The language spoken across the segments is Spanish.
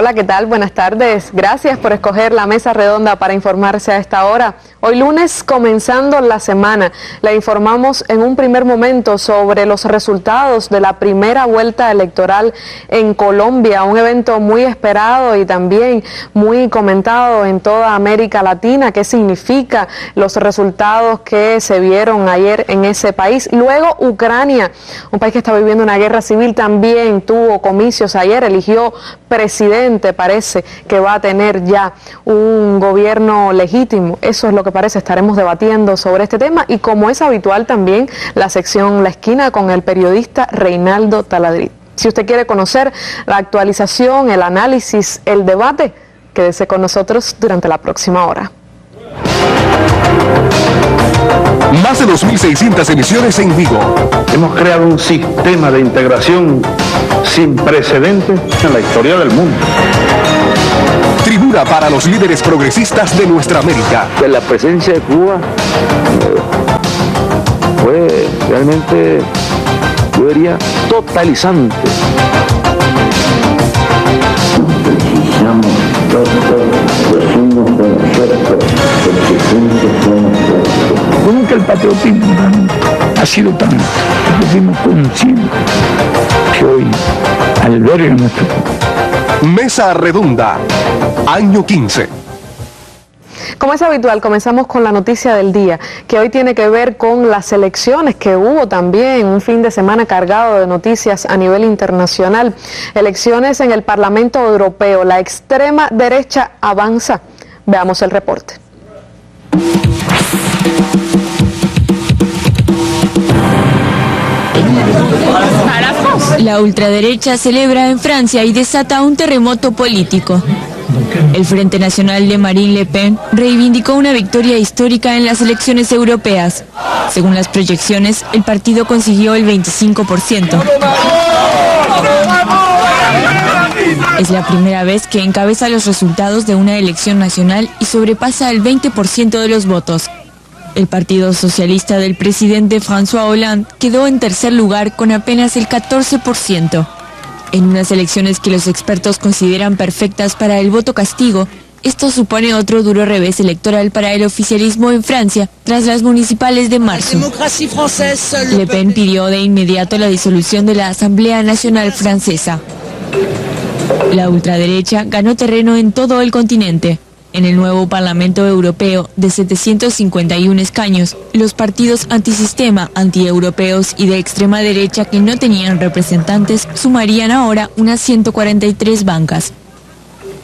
Hola, ¿qué tal? Buenas tardes. Gracias por escoger la mesa redonda para informarse a esta hora. Hoy lunes, comenzando la semana, le informamos en un primer momento sobre los resultados de la primera vuelta electoral en Colombia, un evento muy esperado y también muy comentado en toda América Latina. ¿Qué significa los resultados que se vieron ayer en ese país? Luego, Ucrania, un país que está viviendo una guerra civil, también tuvo comicios ayer, eligió presidente, parece que va a tener ya un gobierno legítimo. Eso es lo que parece. Estaremos debatiendo sobre este tema y, como es habitual, también la sección La Esquina con el periodista Reinaldo Taladrid. Si usted quiere conocer la actualización, el análisis, el debate, quédese con nosotros durante la próxima hora. Más de 2.600 emisiones en vivo. Hemos creado un sistema de integración sin precedentes en la historia del mundo. Tribuna para los líderes progresistas de nuestra América. La presencia de Cuba fue realmente, yo diría, totalizante. Nunca el patriotismo ha sido tan consciente que hoy alberga nuestro pueblo. Mesa redonda, año 15. Como es habitual, comenzamos con la noticia del día, que hoy tiene que ver con las elecciones, que hubo también un fin de semana cargado de noticias a nivel internacional. Elecciones en el Parlamento Europeo. La extrema derecha avanza. Veamos el reporte. La ultraderecha celebra en Francia y desata un terremoto político. El Frente Nacional de Marine Le Pen reivindicó una victoria histórica en las elecciones europeas. Según las proyecciones, el partido consiguió el 25%. Es la primera vez que encabeza los resultados de una elección nacional y sobrepasa el 20% de los votos. El Partido Socialista del presidente François Hollande quedó en tercer lugar con apenas el 14%. En unas elecciones que los expertos consideran perfectas para el voto castigo, esto supone otro duro revés electoral para el oficialismo en Francia tras las municipales de marzo. Le Pen pidió de inmediato la disolución de la Asamblea Nacional Francesa. La ultraderecha ganó terreno en todo el continente. En el nuevo Parlamento Europeo, de 751 escaños, los partidos antisistema, antieuropeos y de extrema derecha que no tenían representantes sumarían ahora unas 143 bancas.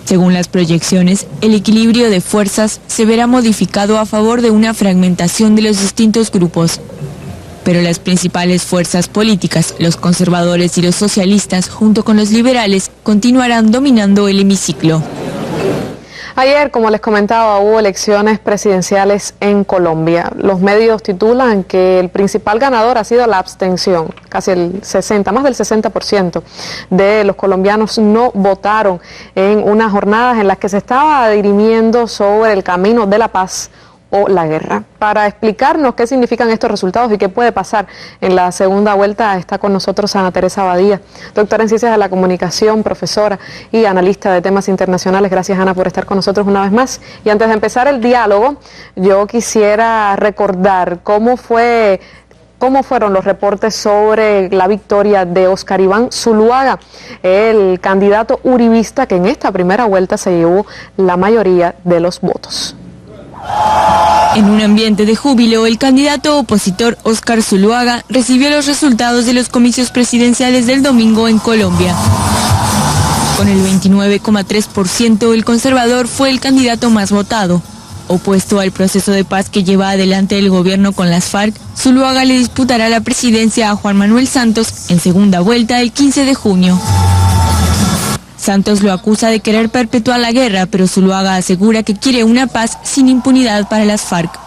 Según las proyecciones, el equilibrio de fuerzas se verá modificado a favor de una fragmentación de los distintos grupos. Pero las principales fuerzas políticas, los conservadores y los socialistas, junto con los liberales, continuarán dominando el hemiciclo. Ayer, como les comentaba, hubo elecciones presidenciales en Colombia. Los medios titulan que el principal ganador ha sido la abstención. Casi más del 60% de los colombianos no votaron en unas jornadas en las que se estaba dirimiendo sobre el camino de la paz o la guerra. Para explicarnos qué significan estos resultados y qué puede pasar en la segunda vuelta, está con nosotros Ana Teresa Badía, doctora en Ciencias de la Comunicación, profesora y analista de temas internacionales. Gracias, Ana, por estar con nosotros una vez más. Y antes de empezar el diálogo, yo quisiera recordar cómo fueron los reportes sobre la victoria de Óscar Iván Zuluaga, el candidato uribista que en esta primera vuelta se llevó la mayoría de los votos. En un ambiente de júbilo, el candidato opositor Óscar Zuluaga recibió los resultados de los comicios presidenciales del domingo en Colombia. Con el 29,3%, el conservador fue el candidato más votado. Opuesto al proceso de paz que lleva adelante el gobierno con las FARC, Zuluaga le disputará la presidencia a Juan Manuel Santos en segunda vuelta el 15 de junio. Santos lo acusa de querer perpetuar la guerra, pero Zuluaga asegura que quiere una paz sin impunidad para las FARC.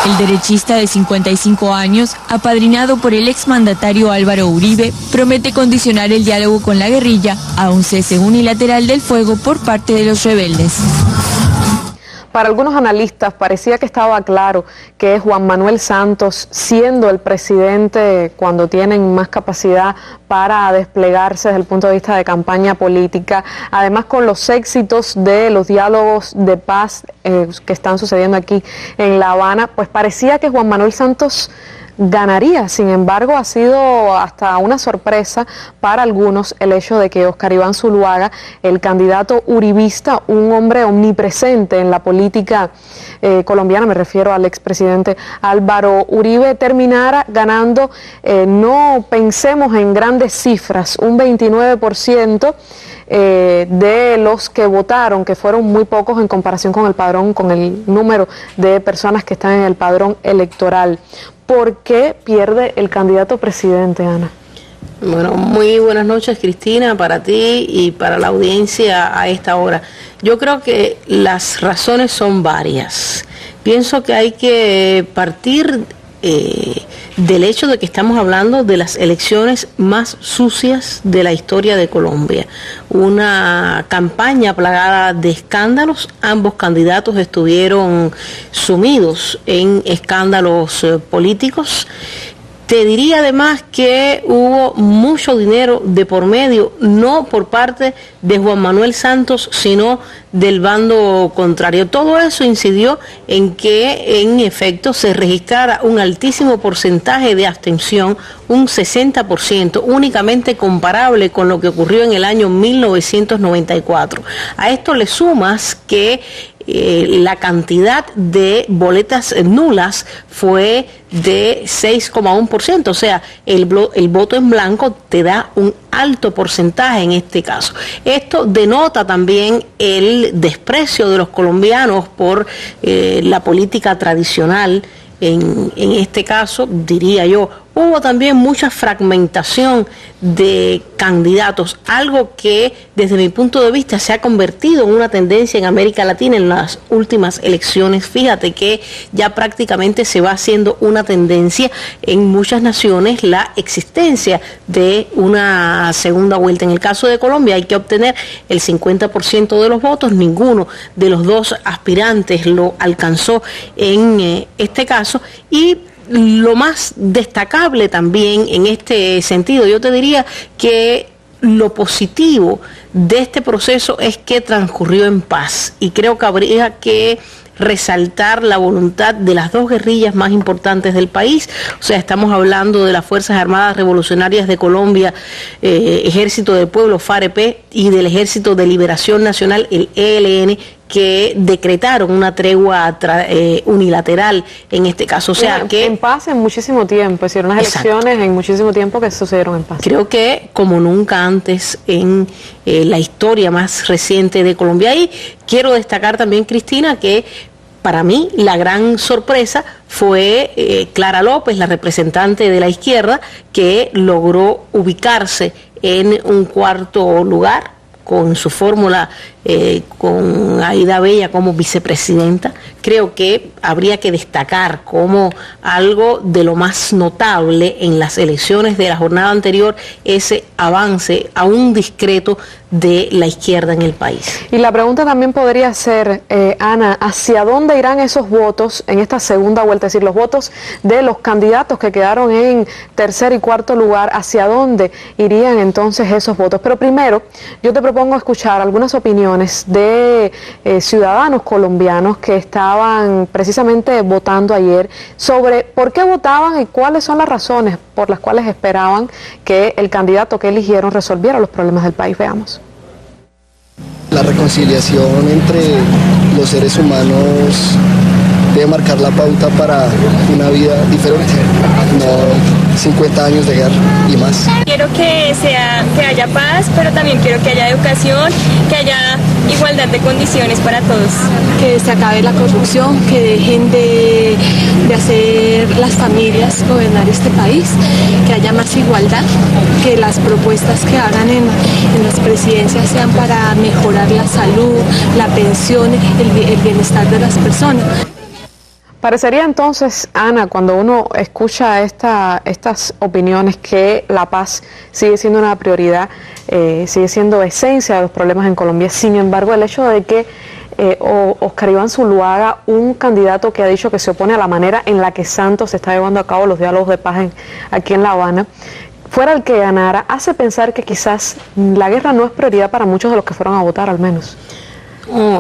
El derechista de 55 años, apadrinado por el exmandatario Álvaro Uribe, promete condicionar el diálogo con la guerrilla a un cese unilateral del fuego por parte de los rebeldes. Para algunos analistas parecía que estaba claro que Juan Manuel Santos, siendo el presidente cuando tienen más capacidad para desplegarse desde el punto de vista de campaña política, además con los éxitos de los diálogos de paz que están sucediendo aquí en La Habana, pues parecía que Juan Manuel Santos ganaría. Sin embargo, ha sido hasta una sorpresa para algunos el hecho de que Óscar Iván Zuluaga, el candidato uribista, un hombre omnipresente en la política colombiana, me refiero al expresidente Álvaro Uribe, terminara ganando, no pensemos en grandes cifras, un 29%. De los que votaron, que fueron muy pocos en comparación con el padrón, con el número de personas que están en el padrón electoral. ¿Por qué pierde el candidato presidente, Ana? Bueno, muy buenas noches, Cristina, para ti y para la audiencia a esta hora. Yo creo que las razones son varias. Pienso que hay que partir del hecho de que estamos hablando de las elecciones más sucias de la historia de Colombia. Una campaña plagada de escándalos. Ambos candidatos estuvieron sumidos en escándalos políticos. Te diría además que hubo mucho dinero de por medio, no por parte de Juan Manuel Santos, sino del bando contrario. Todo eso incidió en que en efecto se registrara un altísimo porcentaje de abstención, un 60%, únicamente comparable con lo que ocurrió en el año 1994. A esto le sumas que la cantidad de boletas nulas fue de 6,1%, o sea, el voto en blanco te da un alto porcentaje en este caso. Esto denota también el desprecio de los colombianos por la política tradicional. En este caso, diría yo, hubo también mucha fragmentación de candidatos, algo que desde mi punto de vista se ha convertido en una tendencia en América Latina en las últimas elecciones. Fíjate que ya prácticamente se va haciendo una tendencia en muchas naciones la existencia de una segunda vuelta. En el caso de Colombia hay que obtener el 50% de los votos, ninguno de los dos aspirantes lo alcanzó en este caso, y lo más destacable también en este sentido, yo te diría que lo positivo de este proceso es que transcurrió en paz, y creo que habría que resaltar la voluntad de las dos guerrillas más importantes del país. O sea, estamos hablando de las Fuerzas Armadas Revolucionarias de Colombia, Ejército del Pueblo, FAREP, y del Ejército de Liberación Nacional, el ELN, que decretaron una tregua unilateral en este caso. O sea, que en paz en muchísimo tiempo, es decir, unas elecciones en muchísimo tiempo que sucedieron en paz. Creo que como nunca antes en la historia más reciente de Colombia. Y quiero destacar también, Cristina, que para mí la gran sorpresa fue Clara López, la representante de la izquierda, que logró ubicarse en un cuarto lugar con su fórmula, con Aida Bella como vicepresidenta. Creo que habría que destacar como algo de lo más notable en las elecciones de la jornada anterior ese avance aún discreto de la izquierda en el país. Y la pregunta también podría ser, Ana, ¿hacia dónde irán esos votos en esta segunda vuelta? Es decir, los votos de los candidatos que quedaron en tercer y cuarto lugar, ¿hacia dónde irían entonces esos votos? Pero primero, yo te propongo escuchar algunas opiniones de ciudadanos colombianos que estaban precisamente votando ayer sobre por qué votaban y cuáles son las razones por las cuales esperaban que el candidato que eligieron resolviera los problemas del país. Veamos. La reconciliación entre los seres humanos debe marcar la pauta para una vida diferente, no 50 años de guerra y más. Quiero que haya paz, pero también quiero que haya educación, que haya igualdad de condiciones para todos. Que se acabe la corrupción, que dejen de hacer las familias gobernar este país, que haya más igualdad, que las propuestas que hagan en las presidencias sean para mejorar la salud, la pensión, el bienestar de las personas. Parecería entonces, Ana, cuando uno escucha estas opiniones, que la paz sigue siendo una prioridad, sigue siendo esencia de los problemas en Colombia. Sin embargo, el hecho de que Oscar Iván Zuluaga, un candidato que ha dicho que se opone a la manera en la que Santos está llevando a cabo los diálogos de paz aquí en La Habana, fuera el que ganara, hace pensar que quizás la guerra no es prioridad para muchos de los que fueron a votar al menos?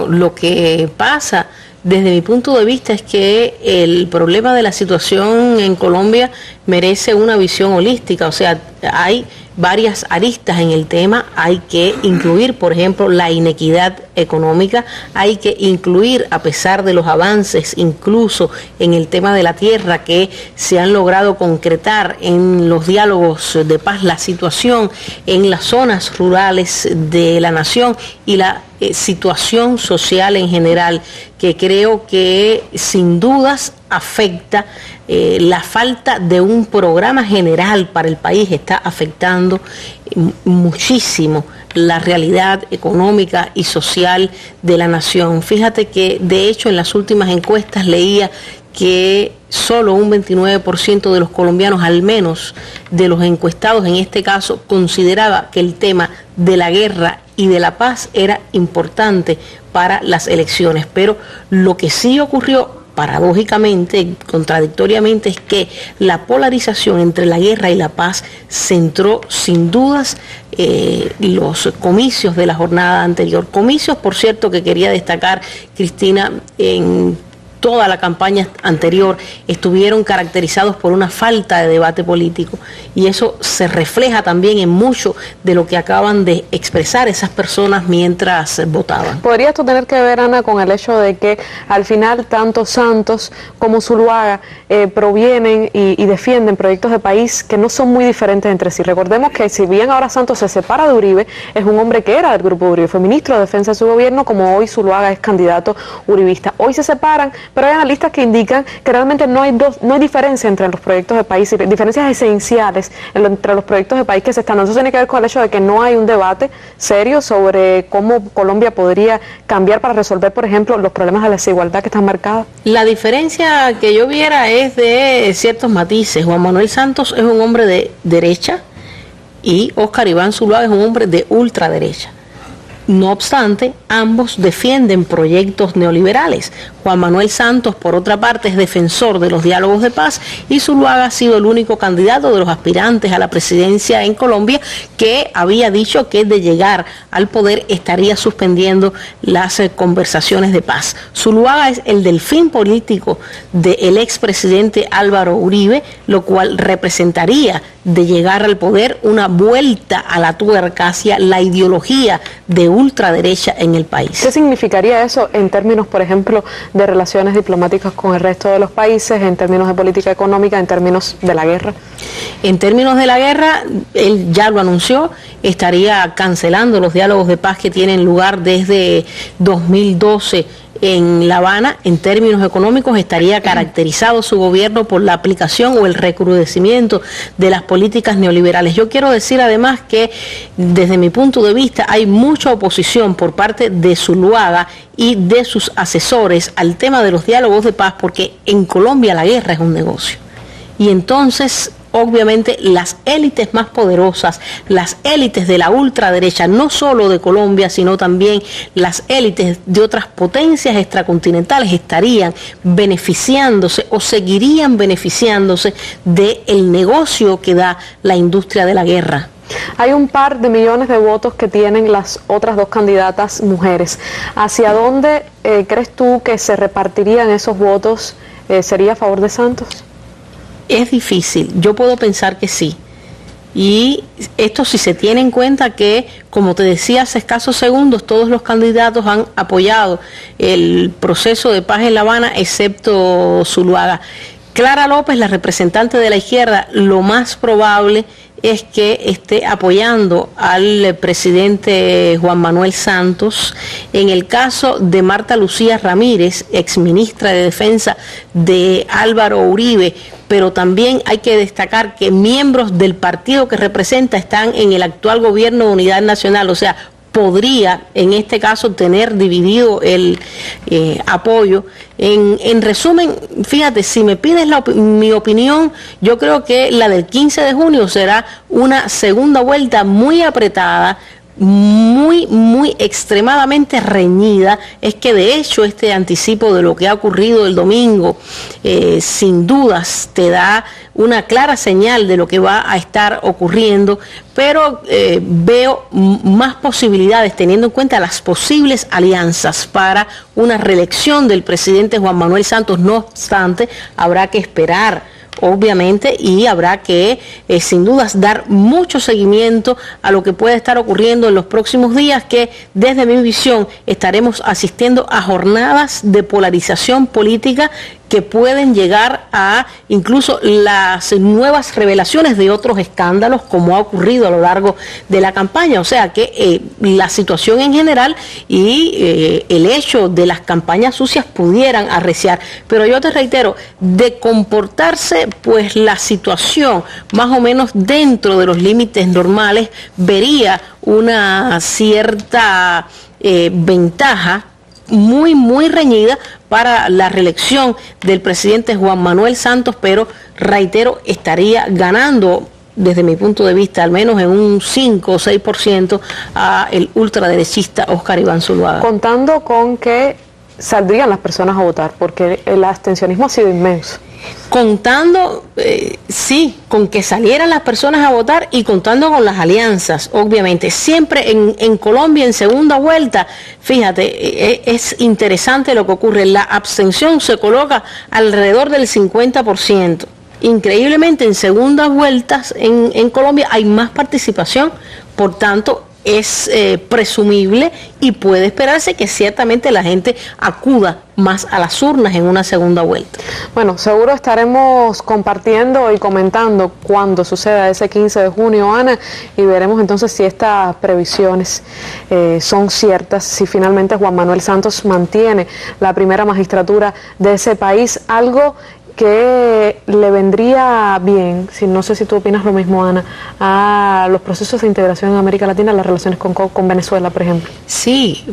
Lo que pasa desde mi punto de vista es que el problema de la situación en Colombia merece una visión holística, o sea, hay varias aristas en el tema, hay que incluir, por ejemplo, la inequidad económica, hay que incluir, a pesar de los avances, incluso en el tema de la tierra que se han logrado concretar en los diálogos de paz, la situación en las zonas rurales de la nación y la situación social en general, que creo que sin dudas afecta. La falta de un programa general para el país está afectando muchísimo la realidad económica y social de la nación. Fíjate que de hecho en las últimas encuestas leía que solo un 29% de los colombianos, al menos de los encuestados en este caso, consideraba que el tema de la guerra y de la paz era importante para las elecciones. Pero lo que sí ocurrió, paradójicamente, contradictoriamente, es que la polarización entre la guerra y la paz centró sin dudas los comicios de la jornada anterior. Comicios, por cierto, que quería destacar, Cristina, en toda la campaña anterior estuvieron caracterizados por una falta de debate político, y eso se refleja también en mucho de lo que acaban de expresar esas personas mientras votaban. ¿Podría esto tener que ver, Ana, con el hecho de que al final tanto Santos como Zuluaga provienen y defienden proyectos de país que no son muy diferentes entre sí? Recordemos que si bien ahora Santos se separa de Uribe, es un hombre que era del grupo Uribe, fue ministro de Defensa de su gobierno, como hoy Zuluaga es candidato uribista. Hoy se separan, pero hay analistas que indican que realmente no hay diferencia entre los proyectos de país, diferencias esenciales entre los proyectos de país que se están dando. Eso tiene que ver con el hecho de que no hay un debate serio sobre cómo Colombia podría cambiar para resolver, por ejemplo, los problemas de desigualdad que están marcados. La diferencia que yo viera es de ciertos matices. Juan Manuel Santos es un hombre de derecha y Oscar Iván Zuluaga es un hombre de ultraderecha. No obstante, ambos defienden proyectos neoliberales. Juan Manuel Santos, por otra parte, es defensor de los diálogos de paz, y Zuluaga ha sido el único candidato de los aspirantes a la presidencia en Colombia que había dicho que de llegar al poder estaría suspendiendo las conversaciones de paz. Zuluaga es el delfín político del expresidente Álvaro Uribe, lo cual representaría, de llegar al poder, una vuelta a la tuerca hacia la ideología de ultraderecha en el país. ¿Qué significaría eso en términos, por ejemplo, de relaciones diplomáticas con el resto de los países, en términos de política económica, en términos de la guerra? En términos de la guerra, él ya lo anunció, estaría cancelando los diálogos de paz que tienen lugar desde 2012 en La Habana. En términos económicos, estaría caracterizado su gobierno por la aplicación o el recrudecimiento de las políticas neoliberales. Yo quiero decir además que desde mi punto de vista hay mucha oposición por parte de Zuluaga y de sus asesores al tema de los diálogos de paz, porque en Colombia la guerra es un negocio. Y entonces, obviamente, las élites más poderosas, las élites de la ultraderecha, no solo de Colombia, sino también las élites de otras potencias extracontinentales, estarían beneficiándose o seguirían beneficiándose del negocio que da la industria de la guerra. Hay un par de millones de votos que tienen las otras dos candidatas mujeres. ¿Hacia dónde crees tú que se repartirían esos votos? ¿Sería a favor de Santos? Es difícil, yo puedo pensar que sí. Y esto si se tiene en cuenta que, como te decía hace escasos segundos, todos los candidatos han apoyado el proceso de paz en La Habana, excepto Zuluaga. Clara López, la representante de la izquierda, lo más probable es que esté apoyando al presidente Juan Manuel Santos. En el caso de Marta Lucía Ramírez, exministra de Defensa de Álvaro Uribe, pero también hay que destacar que miembros del partido que representa están en el actual gobierno de Unidad Nacional, o sea, podría en este caso tener dividido el apoyo. En resumen, fíjate, si me pides mi opinión, yo creo que la del 15 de junio será una segunda vuelta muy apretada, muy extremadamente reñida. Es que de hecho este anticipo de lo que ha ocurrido el domingo sin dudas te da una clara señal de lo que va a estar ocurriendo, pero veo más posibilidades teniendo en cuenta las posibles alianzas para una reelección del presidente Juan Manuel Santos. No obstante, habrá que esperar obviamente, y habrá que sin dudas dar mucho seguimiento a lo que puede estar ocurriendo en los próximos días, que desde mi visión estaremos asistiendo a jornadas de polarización política que pueden llegar a incluso las nuevas revelaciones de otros escándalos, como ha ocurrido a lo largo de la campaña. O sea que la situación en general y el hecho de las campañas sucias pudieran arreciar. Pero yo te reitero, de comportarse pues la situación más o menos dentro de los límites normales, vería una cierta ventaja muy reñida para la reelección del presidente Juan Manuel Santos, pero reitero, estaría ganando desde mi punto de vista al menos en un 5 o 6% a el ultraderechista Óscar Iván Zuluaga. Contando con que saldrían las personas a votar, porque el abstencionismo ha sido inmenso. Contando, sí, con que salieran las personas a votar y contando con las alianzas, obviamente. Siempre en Colombia, en segunda vuelta, fíjate, es interesante lo que ocurre. La abstención se coloca alrededor del 50%. Increíblemente, en segundas vueltas en Colombia hay más participación, por tanto, es presumible y puede esperarse que ciertamente la gente acuda más a las urnas en una segunda vuelta. Bueno, seguro estaremos compartiendo y comentando cuando suceda ese 15 de junio, Ana, y veremos entonces si estas previsiones son ciertas, si finalmente Juan Manuel Santos mantiene la primera magistratura de ese país, algo que le vendría bien, si no sé si tú opinas lo mismo, Ana, a los procesos de integración en América Latina, las relaciones con Venezuela, por ejemplo. Sí,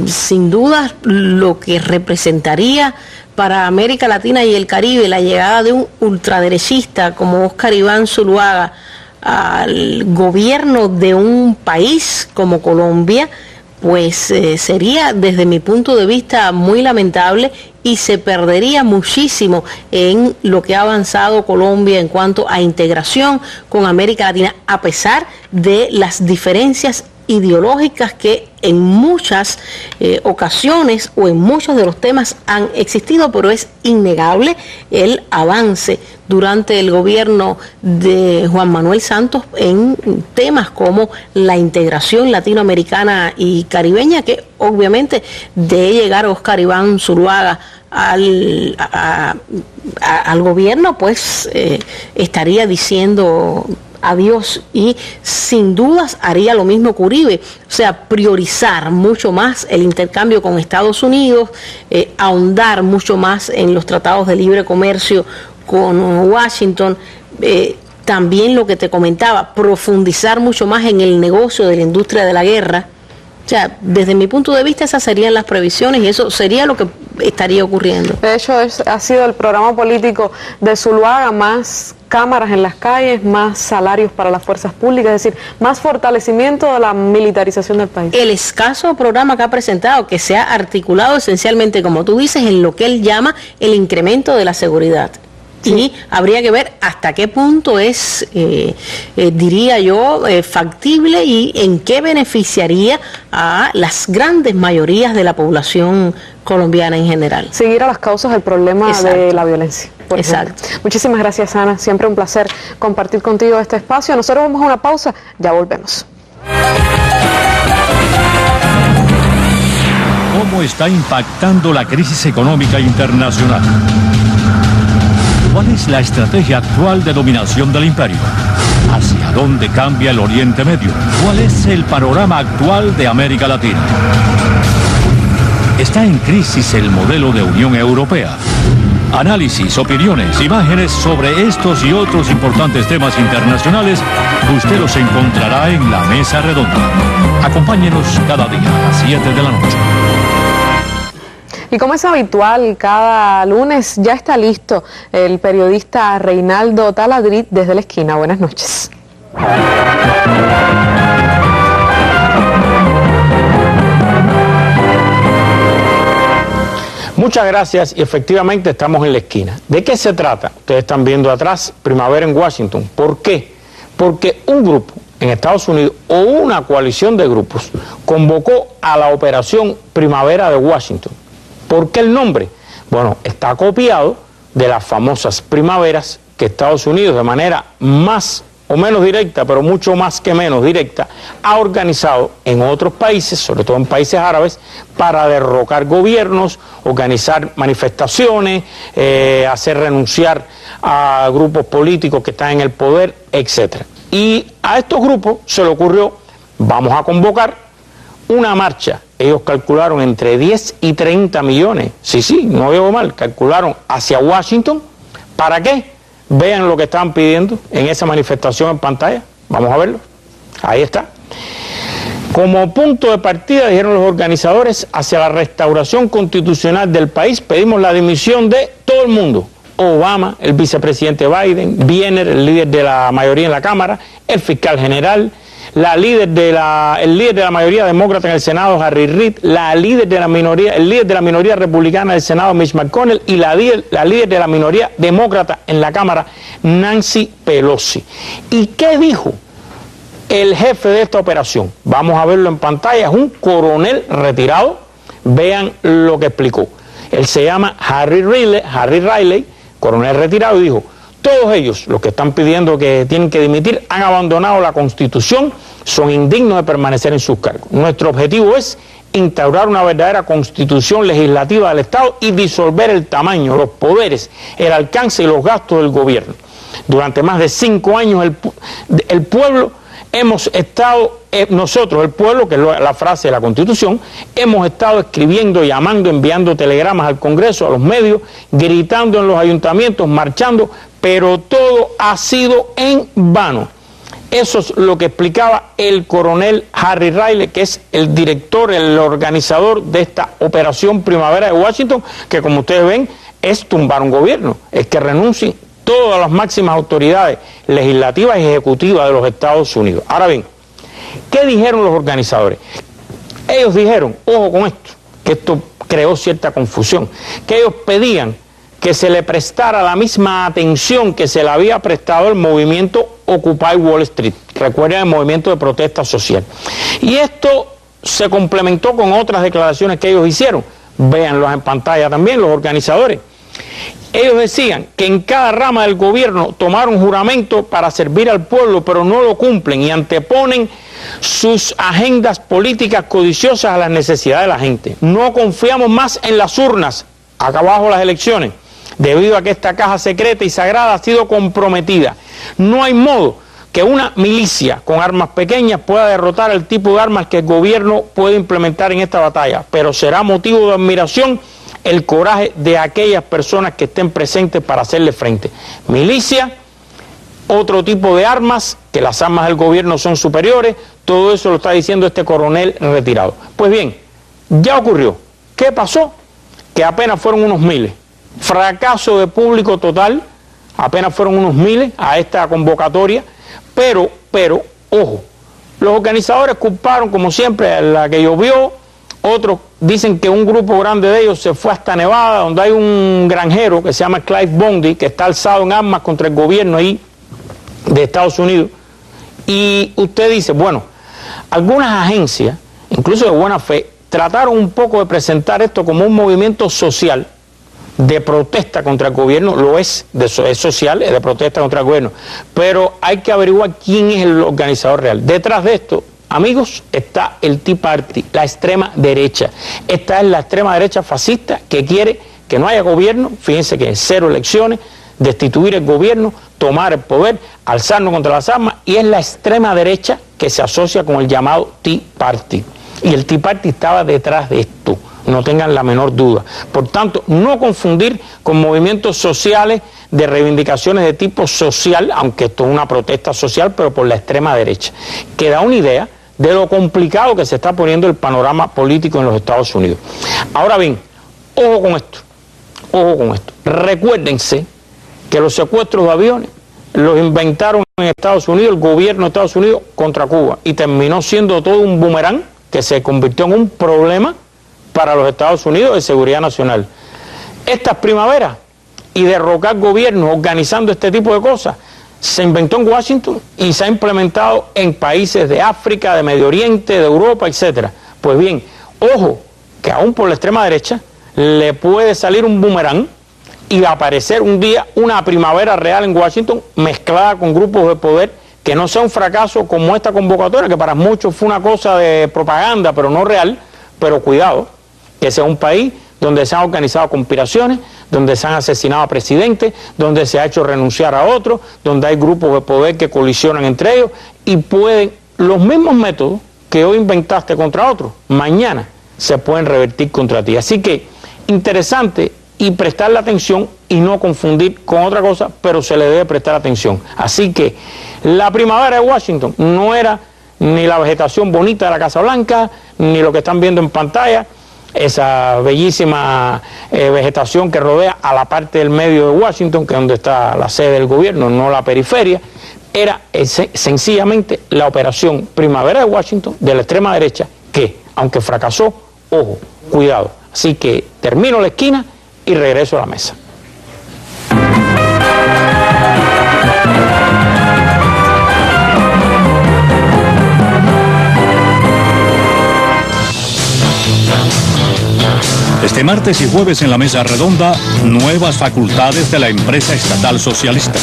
sin duda lo que representaría para América Latina y el Caribe la llegada de un ultraderechista como Óscar Iván Zuluaga al gobierno de un país como Colombia, pues sería desde mi punto de vista muy lamentable y se perdería muchísimo en lo que ha avanzado Colombia en cuanto a integración con América Latina, a pesar de las diferencias ideológicas que en muchas ocasiones o en muchos de los temas han existido, pero es innegable el avance durante el gobierno de Juan Manuel Santos en temas como la integración latinoamericana y caribeña, que obviamente de llegar Óscar Iván Zuluaga al gobierno, pues estaría diciendo adiós y sin dudas haría lo mismo que Uribe, o sea, priorizar mucho más el intercambio con Estados Unidos, ahondar mucho más en los tratados de libre comercio con Washington, también lo que te comentaba, profundizar mucho más en el negocio de la industria de la guerra. O sea, desde mi punto de vista esas serían las previsiones y eso sería lo que estaría ocurriendo. De hecho, ha sido el programa político de Zuluaga: más cámaras en las calles, más salarios para las fuerzas públicas, es decir, más fortalecimiento de la militarización del país. El escaso programa que ha presentado, que se ha articulado esencialmente, como tú dices, en lo que él llama el incremento de la seguridad. Sí. Y habría que ver hasta qué punto es, diría yo, factible y en qué beneficiaría a las grandes mayorías de la población colombiana en general. Seguir a las causas del problema. Exacto. De la violencia. Exacto. Muchísimas gracias, Ana. Siempre un placer compartir contigo este espacio. Nosotros vamos a una pausa, ya volvemos. ¿Cómo está impactando la crisis económica internacional? ¿Cuál es la estrategia actual de dominación del imperio? ¿Hacia dónde cambia el Oriente Medio? ¿Cuál es el panorama actual de América Latina? ¿Está en crisis el modelo de Unión Europea? Análisis, opiniones, imágenes sobre estos y otros importantes temas internacionales, usted los encontrará en la Mesa Redonda. Acompáñenos cada día a las 7 de la noche. Y como es habitual, cada lunes ya está listo el periodista Reinaldo Taladrid desde la esquina. Buenas noches. Muchas gracias y efectivamente estamos en la esquina. ¿De qué se trata? Ustedes están viendo atrás Primavera en Washington. ¿Por qué? Porque un grupo en Estados Unidos o una coalición de grupos convocó a la operación Primavera de Washington. ¿Por qué el nombre? Bueno, está copiado de las famosas primaveras que Estados Unidos, de manera más o menos directa, pero mucho más que menos directa, ha organizado en otros países, sobre todo en países árabes, para derrocar gobiernos, organizar manifestaciones, hacer renunciar a grupos políticos que están en el poder, etc. Y a estos grupos se le ocurrió, vamos a convocar una marcha. Ellos calcularon entre 10 y 30 millones, sí, no digo mal, calcularon hacia Washington. ¿Para qué? Vean lo que estaban pidiendo en esa manifestación en pantalla. Vamos a verlo. Ahí está. Como punto de partida, dijeron los organizadores, hacia la restauración constitucional del país, pedimos la dimisión de todo el mundo. Obama, el vicepresidente Biden, Biener, el líder de la mayoría en la Cámara, el fiscal general, el líder de la mayoría demócrata en el Senado, Harry Reid, el líder de la minoría republicana del Senado, Mitch McConnell, y la líder de la minoría demócrata en la Cámara, Nancy Pelosi. ¿Y qué dijo el jefe de esta operación? Vamos a verlo en pantalla. Es un coronel retirado. Vean lo que explicó. Él se llama Harry Riley, coronel retirado, y dijo: todos ellos, los que están pidiendo que tienen que dimitir, han abandonado la Constitución, son indignos de permanecer en sus cargos. Nuestro objetivo es instaurar una verdadera constitución legislativa del Estado y disolver el tamaño, los poderes, el alcance y los gastos del gobierno. Durante más de 5 años el pueblo hemos estado, nosotros, el pueblo, que es la frase de la Constitución, hemos estado escribiendo, llamando, enviando telegramas al Congreso, a los medios, gritando en los ayuntamientos, marchando, pero todo ha sido en vano. Eso es lo que explicaba el coronel Harry Riley, que es el director, el organizador de esta operación Primavera de Washington, que como ustedes ven es tumbar un gobierno, es que renuncien todas las máximas autoridades legislativas y ejecutivas de los Estados Unidos. Ahora bien, ¿qué dijeron los organizadores? Ellos dijeron, ojo con esto, que esto creó cierta confusión, que ellos pedían que se le prestara la misma atención que se le había prestado al movimiento Occupy Wall Street. Recuerden el movimiento de protesta social. Y esto se complementó con otras declaraciones que ellos hicieron. Véanlos en pantalla también, los organizadores. Ellos decían que en cada rama del gobierno tomaron juramento para servir al pueblo, pero no lo cumplen y anteponen sus agendas políticas codiciosas a las necesidades de la gente. No confiamos más en las urnas, acá abajo las elecciones, debido a que esta caja secreta y sagrada ha sido comprometida. No hay modo que una milicia con armas pequeñas pueda derrotar el tipo de armas que el gobierno puede implementar en esta batalla, pero será motivo de admiración el coraje de aquellas personas que estén presentes para hacerle frente. Milicia, otro tipo de armas, que las armas del gobierno son superiores, todo eso lo está diciendo este coronel retirado. Pues bien, ya ocurrió. ¿Qué pasó? Que apenas fueron unos miles. Fracaso de público total, apenas fueron unos miles a esta convocatoria, pero, ojo, los organizadores culparon como siempre a la que llovió. Otros dicen que un grupo grande de ellos se fue hasta Nevada, donde hay un granjero que se llama Clive Bundy, que está alzado en armas contra el gobierno ahí de Estados Unidos. Y usted dice, bueno, algunas agencias, incluso de buena fe, trataron un poco de presentar esto como un movimiento social de protesta contra el gobierno. Lo es social, es de protesta contra el gobierno, pero hay que averiguar quién es el organizador real. Detrás de esto, amigos, está el Tea Party, la extrema derecha. Esta es la extrema derecha fascista que quiere que no haya gobierno, fíjense que 0 elecciones, destituir el gobierno, tomar el poder, alzarnos contra las armas, y es la extrema derecha que se asocia con el llamado Tea Party. Y el Tea Party estaba detrás de esto, no tengan la menor duda. Por tanto, no confundir con movimientos sociales de reivindicaciones de tipo social, aunque esto es una protesta social, pero por la extrema derecha, que da una idea de lo complicado que se está poniendo el panorama político en los Estados Unidos. Ahora bien, ojo con esto, ojo con esto. Recuérdense que los secuestros de aviones los inventaron en Estados Unidos, el gobierno de Estados Unidos contra Cuba, y terminó siendo todo un boomerang que se convirtió en un problema para los Estados Unidos de seguridad nacional. estas primaveras y derrocar gobiernos organizando este tipo de cosas se inventó en Washington y se ha implementado en países de África, de Medio Oriente, de Europa, etcétera. Pues bien, ojo, que aún por la extrema derecha le puede salir un boomerang y aparecer un día una primavera real en Washington mezclada con grupos de poder, que no sea un fracaso como esta convocatoria, que para muchos fue una cosa de propaganda, pero no real. Pero cuidado, que sea un país donde se han organizado conspiraciones, donde se han asesinado a presidentes, donde se ha hecho renunciar a otros, donde hay grupos de poder que colisionan entre ellos y pueden, los mismos métodos que hoy inventaste contra otros, mañana se pueden revertir contra ti. Así que interesante y prestarle atención y no confundir con otra cosa, pero se le debe prestar atención. Así que la primavera de Washington no era ni la vegetación bonita de la Casa Blanca, ni lo que están viendo en pantalla, esa bellísima vegetación que rodea a la parte del medio de Washington, que es donde está la sede del gobierno, no la periferia. Era sencillamente la operación Primavera de Washington de la extrema derecha, que, aunque fracasó, ojo, cuidado. Así que termino la esquina y regreso a la mesa. Este martes y jueves en la mesa redonda, nuevas facultades de la empresa estatal socialista.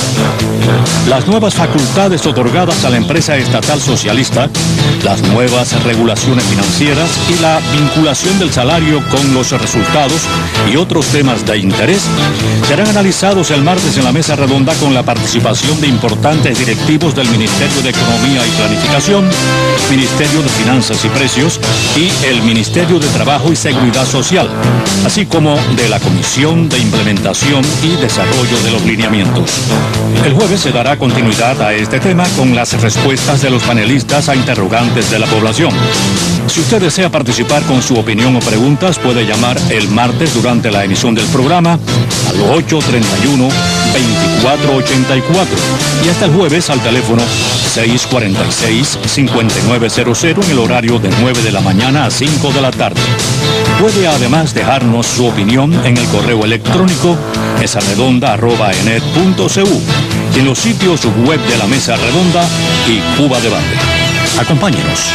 Las nuevas facultades otorgadas a la empresa estatal socialista, las nuevas regulaciones financieras y la vinculación del salario con los resultados y otros temas de interés serán analizados el martes en la mesa redonda con la participación de importantes directivos del Ministerio de Economía y Planificación, Ministerio de Finanzas y Precios y el Ministerio de Trabajo y Seguridad Social, así como de la Comisión de Implementación y Desarrollo de los Lineamientos. El jueves se dará continuidad a este tema con las respuestas de los panelistas a interrogantes de la población. Si usted desea participar con su opinión o preguntas, puede llamar el martes durante la emisión del programa al 831-2484 y hasta el jueves al teléfono 646-5900 en el horario de 9 de la mañana a 5 de la tarde. Puede además dejarnos su opinión en el correo electrónico mesaredonda@enet.cu y en los sitios web de la Mesa Redonda y Cuba Debate. Acompáñenos.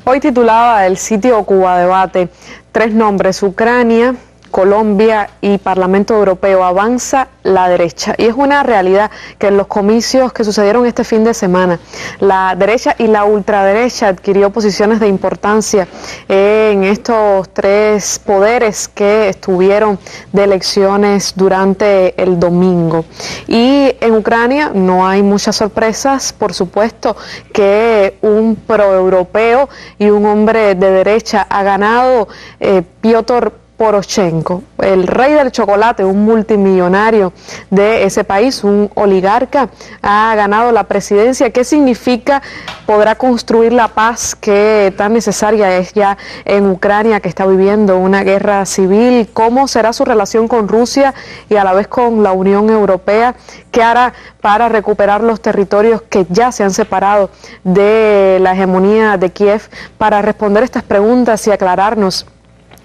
Hoy titulaba el sitio Cuba Debate, 3 nombres: Ucrania, Colombia y Parlamento Europeo. Avanza la derecha. Y es una realidad que en los comicios que sucedieron este fin de semana, la derecha y la ultraderecha adquirió posiciones de importancia en estos 3 poderes que estuvieron de elecciones durante el domingo. Y en Ucrania no hay muchas sorpresas, por supuesto que un proeuropeo y un hombre de derecha ha ganado, Piotr Poroshenko, el rey del chocolate, un multimillonario de ese país, un oligarca, ha ganado la presidencia. ¿Qué significa? ¿Podrá construir la paz que tan necesaria es ya en Ucrania, que está viviendo una guerra civil? ¿Cómo será su relación con Rusia y a la vez con la Unión Europea? ¿Qué hará para recuperar los territorios que ya se han separado de la hegemonía de Kiev? Para responder estas preguntas y aclararnos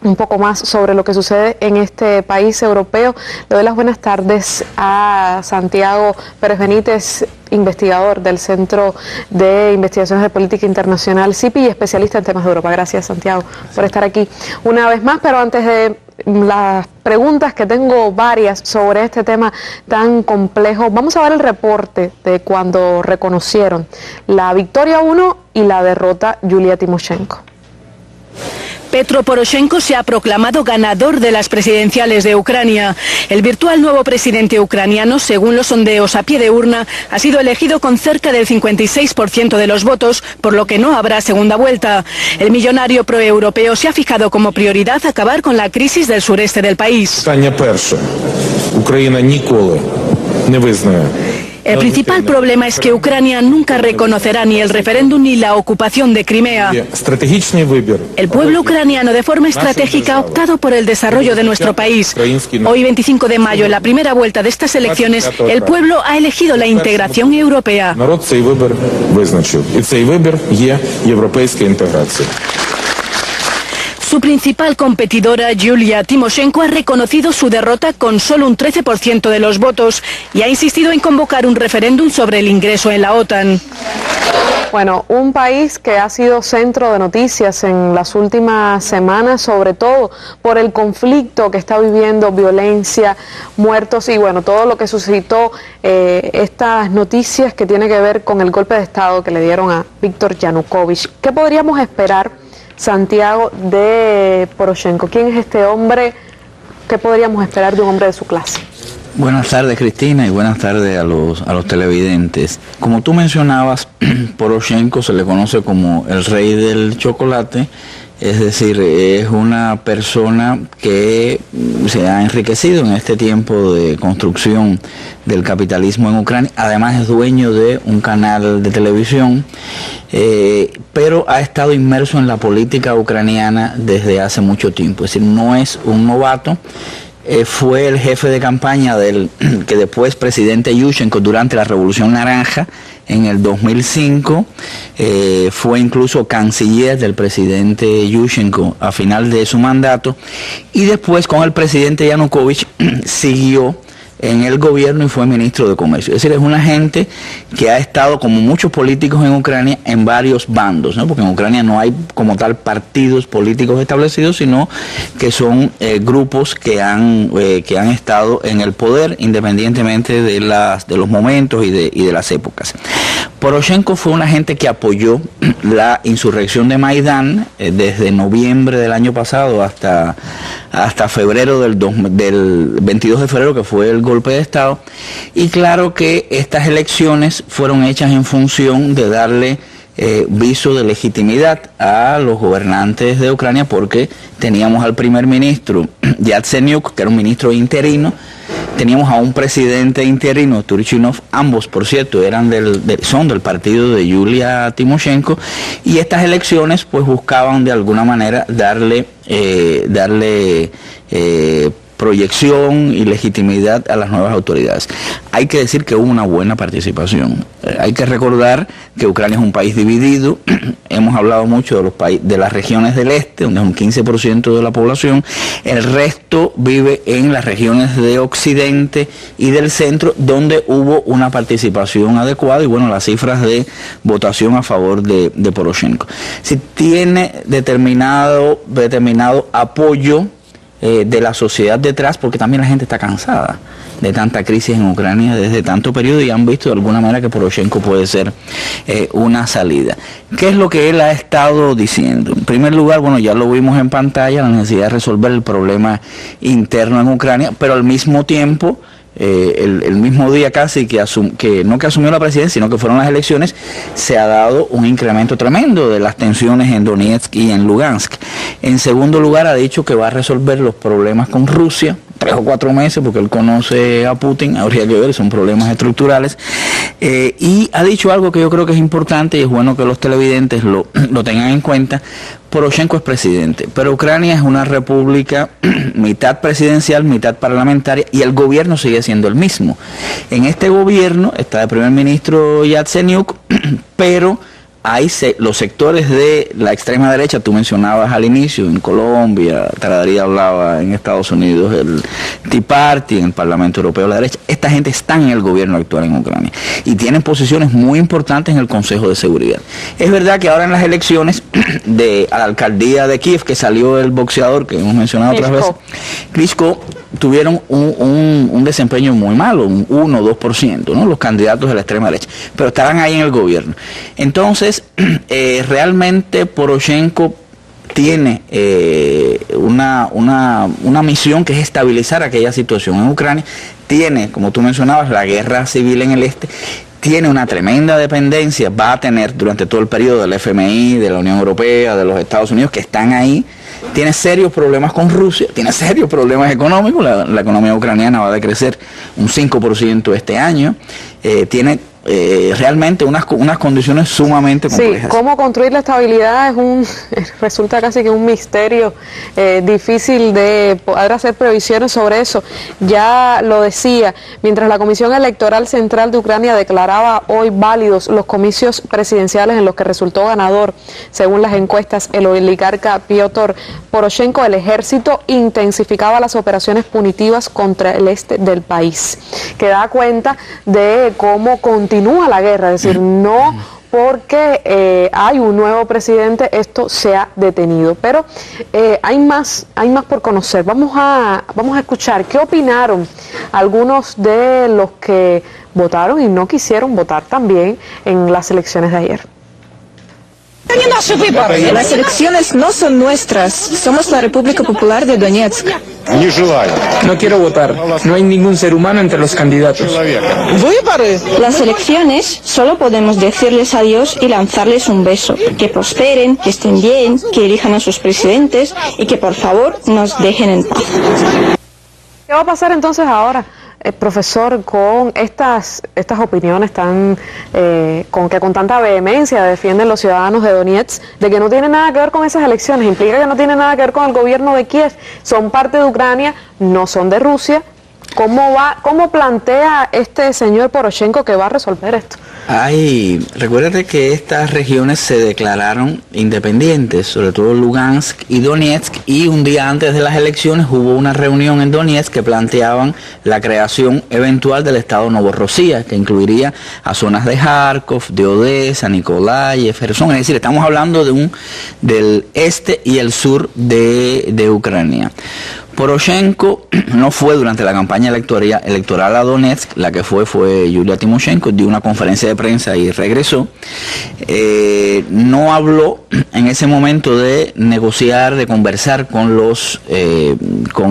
un poco más sobre lo que sucede en este país europeo, le doy las buenas tardes a Santiago Pérez Benítez, investigador del Centro de Investigaciones de Política Internacional, CIPI, y especialista en temas de Europa. Gracias, Santiago, por estar aquí una vez más. Pero antes de las preguntas, que tengo varias sobre este tema tan complejo, vamos a ver el reporte de cuando reconocieron la victoria uno y la derrota Yulia Timoshenko. Petro Poroshenko se ha proclamado ganador de las presidenciales de Ucrania. El virtual nuevo presidente ucraniano, según los sondeos a pie de urna, ha sido elegido con cerca del 56% de los votos, por lo que no habrá segunda vuelta. El millonario proeuropeo se ha fijado como prioridad acabar con la crisis del sureste del país. El principal problema es que Ucrania nunca reconocerá ni el referéndum ni la ocupación de Crimea. El pueblo ucraniano de forma estratégica ha optado por el desarrollo de nuestro país. Hoy, 25 de mayo, en la primera vuelta de estas elecciones, el pueblo ha elegido la integración europea. Su principal competidora, Yulia Timoshenko, ha reconocido su derrota con solo un 13% de los votos y ha insistido en convocar un referéndum sobre el ingreso en la OTAN. Bueno, un país que ha sido centro de noticias en las últimas semanas, sobre todo por el conflicto que está viviendo, violencia, muertos y bueno, todo lo que suscitó estas noticias que tiene que ver con el golpe de Estado que le dieron a Víctor Yanukovych. ¿Qué podríamos esperar, Santiago, de Poroshenko? ¿Quién es este hombre? ¿Qué podríamos esperar de un hombre de su clase? Buenas tardes, Cristina, y buenas tardes a los televidentes. Como tú mencionabas, Poroshenko se le conoce como el rey del chocolate, es decir, es una persona que se ha enriquecido en este tiempo de construcción del capitalismo en Ucrania. Además es dueño de un canal de televisión, pero ha estado inmerso en la política ucraniana desde hace mucho tiempo. Es decir, no es un novato. Fue el jefe de campaña del que después presidente Yushchenko durante la Revolución Naranja en el 2005, fue incluso canciller del presidente Yushchenko a final de su mandato, y después con el presidente Yanukovych siguió en el gobierno y fue ministro de Comercio. Es decir, es una gente que ha estado, como muchos políticos en Ucrania, en varios bandos, ¿no? Porque en Ucrania no hay como tal partidos políticos establecidos, sino que son grupos que han estado en el poder independientemente de los momentos y de las épocas. Poroshenko fue una gente que apoyó la insurrección de Maidán desde noviembre del año pasado hasta febrero del 22 de febrero, que fue el golpe de Estado, y claro que estas elecciones fueron hechas en función de darle viso de legitimidad a los gobernantes de Ucrania, porque teníamos al primer ministro Yatsenyuk, que era un ministro interino, teníamos a un presidente interino, Turchinov, ambos por cierto son del partido de Yulia Timoshenko, y estas elecciones pues buscaban de alguna manera darle proyección y legitimidad a las nuevas autoridades. Hay que decir que hubo una buena participación. Hay que recordar que Ucrania es un país dividido. Hemos hablado mucho de las regiones del este, donde es un 15% de la población. El resto vive en las regiones de occidente y del centro, donde hubo una participación adecuada y bueno, las cifras de votación a favor de Poroshenko. Si tiene determinado apoyo de la sociedad detrás, porque también la gente está cansada de tanta crisis en Ucrania desde tanto periodo y han visto de alguna manera que Poroshenko puede ser una salida. ¿Qué es lo que él ha estado diciendo? En primer lugar, bueno, ya lo vimos en pantalla, la necesidad de resolver el problema interno en Ucrania, pero al mismo tiempo, el mismo día casi que asumió la presidencia, sino que fueron las elecciones, se ha dado un incremento tremendo de las tensiones en Donetsk y en Lugansk. En segundo lugar, ha dicho que va a resolver los problemas con Rusia, 3 o 4 meses, porque él conoce a Putin, habría que ver, son problemas estructurales, y ha dicho algo que yo creo que es importante y es bueno que los televidentes lo tengan en cuenta. Poroshenko es presidente, pero Ucrania es una república mitad presidencial, mitad parlamentaria, y el gobierno sigue siendo el mismo. En este gobierno está el primer ministro Yatsenyuk, pero hay los sectores de la extrema derecha, tú mencionabas al inicio, en Colombia, Taradaría hablaba en Estados Unidos, el Tea Party, en el Parlamento Europeo, la derecha. Esta gente está en el gobierno actual en Ucrania y tienen posiciones muy importantes en el Consejo de Seguridad. Es verdad que ahora en las elecciones a la alcaldía de Kiev, que salió el boxeador que hemos mencionado otras veces, Klitschko, tuvieron un desempeño muy malo, un 1 o 2%, ¿no? Los candidatos de la extrema derecha, pero estarán ahí en el gobierno. Entonces, realmente Poroshenko tiene una misión que es estabilizar aquella situación en Ucrania. Tiene, como tú mencionabas, la guerra civil en el este. Tiene una tremenda dependencia, va a tener durante todo el periodo del FMI, de la Unión Europea, de los Estados Unidos, que están ahí. Tiene serios problemas con Rusia, tiene serios problemas económicos, la economía ucraniana va a decrecer un 5% este año, tiene realmente unas condiciones sumamente complejas. Sí, cómo construir la estabilidad resulta casi que un misterio difícil de poder hacer previsiones sobre eso. Ya lo decía, mientras la Comisión Electoral Central de Ucrania declaraba hoy válidos los comicios presidenciales en los que resultó ganador, según las encuestas, el oligarca Piotr Poroshenko, el ejército intensificaba las operaciones punitivas contra el este del país, que da cuenta de cómo continúa la guerra, es decir, no porque hay un nuevo presidente esto se ha detenido, pero hay más por conocer. Vamos a escuchar qué opinaron algunos de los que votaron y no quisieron votar también en las elecciones de ayer. Las elecciones no son nuestras, somos la República Popular de Donetsk. No quiero votar, no hay ningún ser humano entre los candidatos. Las elecciones solo podemos decirles adiós y lanzarles un beso. Que prosperen, que estén bien, que elijan a sus presidentes y que por favor nos dejen en paz. ¿Qué va a pasar entonces ahora, profesor, con estas opiniones con tanta vehemencia defienden los ciudadanos de Donetsk, de que no tiene nada que ver con esas elecciones? Implica que no tiene nada que ver con el gobierno de Kiev, son parte de Ucrania, no son de Rusia. ¿Cómo plantea este señor Poroshenko que va a resolver esto? Recuérdate que estas regiones se declararon independientes, sobre todo Lugansk y Donetsk, y un día antes de las elecciones hubo una reunión en Donetsk que planteaban la creación eventual del Estado Novorossiya, que incluiría a zonas de Kharkov, de Odessa, Nikolaev, Kherson. Es decir, estamos hablando del este y el sur de Ucrania. Poroshenko no fue durante la campaña electoral a Donetsk, la que fue Yulia Timoshenko, dio una conferencia de prensa y regresó. No habló en ese momento de negociar, de conversar con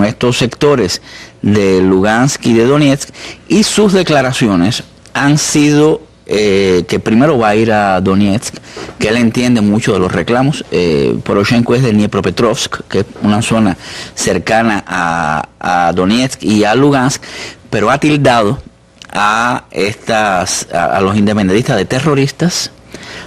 estos sectores de Lugansk y de Donetsk, y sus declaraciones han sido que primero va a ir a Donetsk, que él entiende mucho de los reclamos. Poroshenko es de Dniepropetrovsk, que es una zona cercana a Donetsk y a Lugansk, pero ha tildado a los independentistas de terroristas,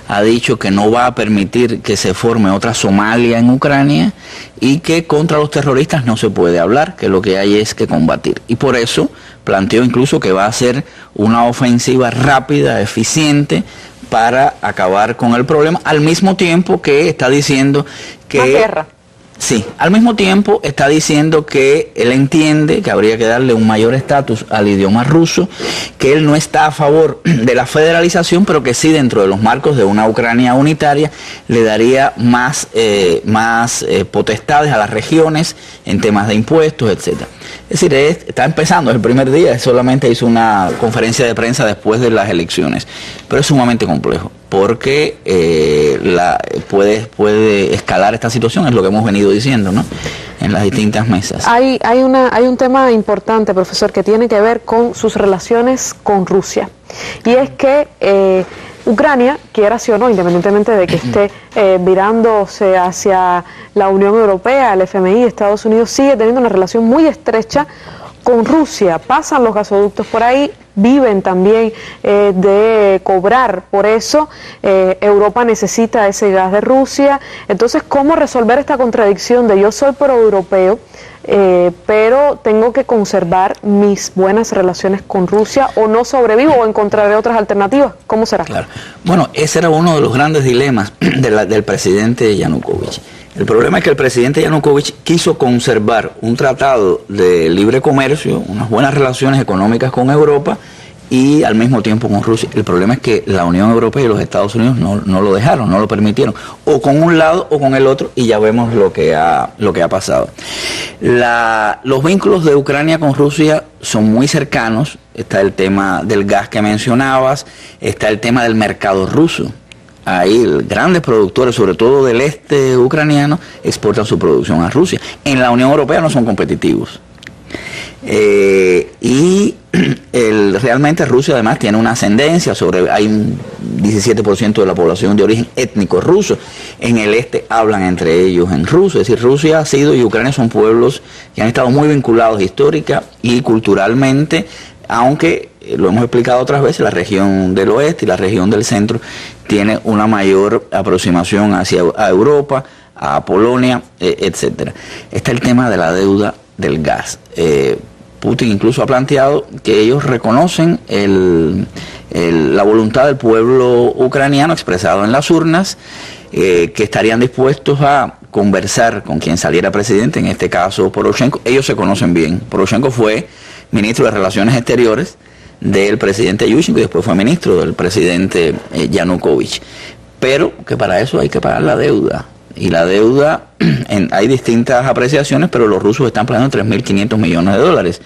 ha dicho que no va a permitir que se forme otra Somalia en Ucrania y que contra los terroristas no se puede hablar, que lo que hay es que combatir. Y por eso planteó incluso que va a hacer una ofensiva rápida, eficiente, para acabar con el problema, al mismo tiempo que está diciendo que... Una guerra. Sí, al mismo tiempo está diciendo que él entiende que habría que darle un mayor estatus al idioma ruso, que él no está a favor de la federalización, pero que sí, dentro de los marcos de una Ucrania unitaria, le daría más potestades a las regiones en temas de impuestos, etcétera. Es decir, está empezando, es el primer día, solamente hizo una conferencia de prensa después de las elecciones, pero es sumamente complejo, porque puede escalar esta situación, es lo que hemos venido diciendo, ¿no?, en las distintas mesas. Hay un tema importante, profesor, que tiene que ver con sus relaciones con Rusia, y es que Ucrania, quiera sí o no, independientemente de que esté virándose hacia la Unión Europea, el FMI, Estados Unidos, sigue teniendo una relación muy estrecha con Rusia. Pasan los gasoductos por ahí, viven también de cobrar por eso. Europa necesita ese gas de Rusia. Entonces, ¿cómo resolver esta contradicción de yo soy proeuropeo, pero tengo que conservar mis buenas relaciones con Rusia, o no sobrevivo, o encontraré otras alternativas? ¿Cómo será? Claro. Bueno, ese era uno de los grandes dilemas del presidente Yanukovych. El problema es que el presidente Yanukovych quiso conservar un tratado de libre comercio, unas buenas relaciones económicas con Europa y al mismo tiempo con Rusia. El problema es que la Unión Europea y los Estados Unidos no lo dejaron, no lo permitieron, o con un lado o con el otro, y ya vemos lo que ha pasado. Los vínculos de Ucrania con Rusia son muy cercanos. Está el tema del gas que mencionabas, está el tema del mercado ruso. Ahí grandes productores, sobre todo del este ucraniano, exportan su producción a Rusia. En la Unión Europea no son competitivos. Realmente Rusia además tiene una ascendencia hay un 17% de la población de origen étnico ruso. En el este hablan entre ellos en ruso. Es decir, Rusia ha sido y Ucrania son pueblos que han estado muy vinculados histórica y culturalmente, aunque lo hemos explicado otras veces, la región del oeste y la región del centro tiene una mayor aproximación hacia a Europa, a Polonia, etcétera. Está el tema de la deuda del gas. Putin incluso ha planteado que ellos reconocen la voluntad del pueblo ucraniano expresado en las urnas, que estarían dispuestos a conversar con quien saliera presidente, en este caso Poroshenko. Ellos se conocen bien. Poroshenko fue ministro de Relaciones Exteriores del presidente Yushchenko y después fue ministro del presidente Yanukovych. Pero que para eso hay que pagar la deuda. Y la deuda, hay distintas apreciaciones, pero los rusos están planeando 3.500 millones de dólares.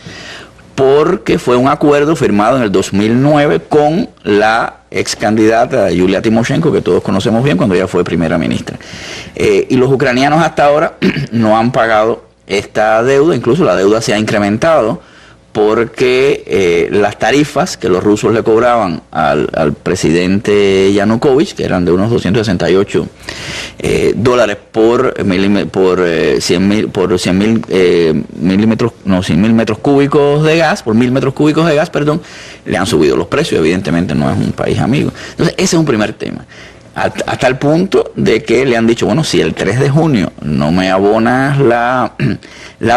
Porque fue un acuerdo firmado en el 2009 con la ex candidata Yulia Timoshenko, que todos conocemos bien cuando ella fue primera ministra. Y los ucranianos hasta ahora no han pagado esta deuda, incluso la deuda se ha incrementado porque las tarifas que los rusos le cobraban al presidente Yanukovych, que eran de unos 268 dólares por 100.000 metros cúbicos de gas, por 1.000 metros cúbicos de gas, perdón, le han subido los precios. Evidentemente no es un país amigo. Entonces ese es un primer tema. Hasta el punto de que le han dicho, bueno, si el 3 de junio no me abonas la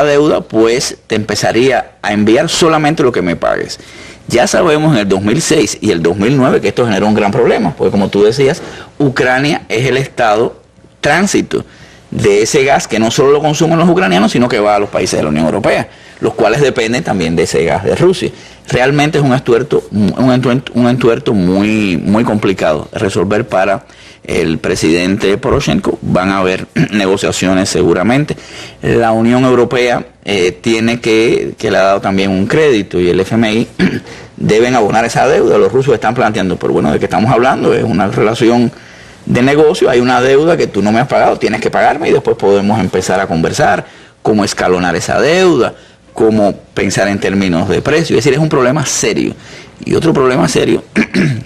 deuda, pues te empezaría a enviar solamente lo que me pagues. Ya sabemos en el 2006 y el 2009 que esto generó un gran problema, porque como tú decías, Ucrania es el estado tránsito de ese gas que no solo lo consumen los ucranianos, sino que va a los países de la Unión Europea, los cuales dependen también de ese gas de Rusia. Realmente es un entuerto muy complicado de resolver para el presidente Poroshenko. Van a haber negociaciones seguramente. La Unión Europea tiene que le ha dado también un crédito, y el FMI deben abonar esa deuda. Los rusos están planteando, pero bueno, ¿de qué estamos hablando? Es una relación de negocio, hay una deuda que tú no me has pagado, tienes que pagarme, y después podemos empezar a conversar cómo escalonar esa deuda, cómo pensar en términos de precio. Es decir, es un problema serio. Y otro problema serio,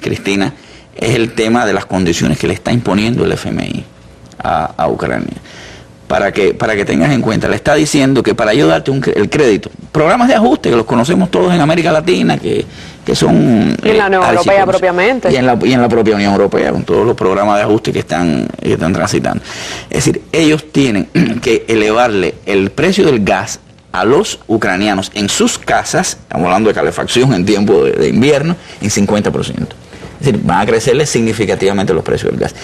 Cristina, es el tema de las condiciones que le está imponiendo el FMI a Ucrania. Para que tengas en cuenta, le está diciendo que para yo darte el crédito, programas de ajuste que los conocemos todos en América Latina, que son... Y en la Unión Europea propiamente. Y en la propia Unión Europea, con todos los programas de ajuste que están transitando. Es decir, ellos tienen que elevarle el precio del gas a los ucranianos en sus casas, estamos hablando de calefacción en tiempo de invierno, en 50%. Es decir, van a crecerles significativamente los precios del gas.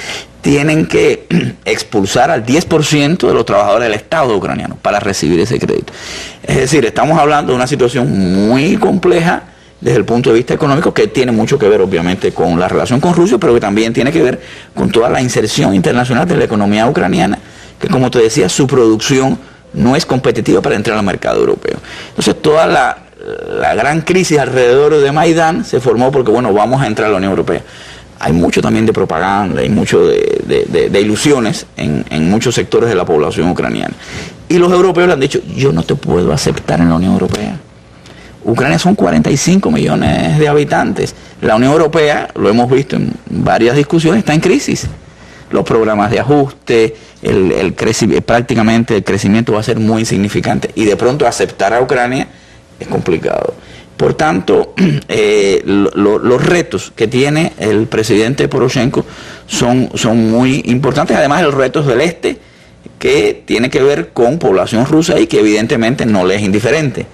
Tienen que expulsar al 10% de los trabajadores del Estado ucraniano para recibir ese crédito. Es decir, estamos hablando de una situación muy compleja desde el punto de vista económico, que tiene mucho que ver obviamente con la relación con Rusia, pero que también tiene que ver con toda la inserción internacional de la economía ucraniana, que como te decía, su producción no es competitiva para entrar al mercado europeo. Entonces toda la gran crisis alrededor de Maidán se formó porque, bueno, vamos a entrar a la Unión Europea. Hay mucho también de propaganda, hay mucho de ilusiones en muchos sectores de la población ucraniana. Y los europeos le han dicho, yo no te puedo aceptar en la Unión Europea. Ucrania son 45 millones de habitantes. La Unión Europea, lo hemos visto en varias discusiones, está en crisis. Los programas de ajuste, prácticamente el crecimiento va a ser muy insignificante. Y de pronto aceptar a Ucrania es complicado. Por tanto, los retos que tiene el presidente Poroshenko son muy importantes. Además, los retos del este, que tiene que ver con población rusa y que evidentemente no le es indiferente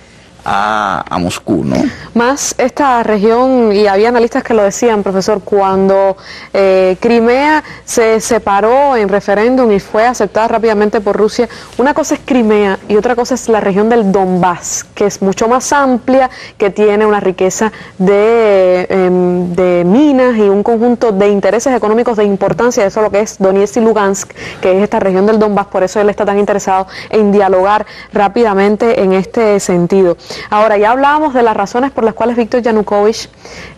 a Moscú, ¿no? Más esta región, y había analistas que lo decían, profesor, cuando Crimea se separó en referéndum y fue aceptada rápidamente por Rusia, una cosa es Crimea y otra cosa es la región del Donbass, que es mucho más amplia, que tiene una riqueza de minas y un conjunto de intereses económicos de importancia. Eso es lo que es Donetsk y Lugansk, que es esta región del Donbass. Por eso él está tan interesado en dialogar rápidamente en este sentido. Ahora, ya hablábamos de las razones por las cuales Víctor Yanukovych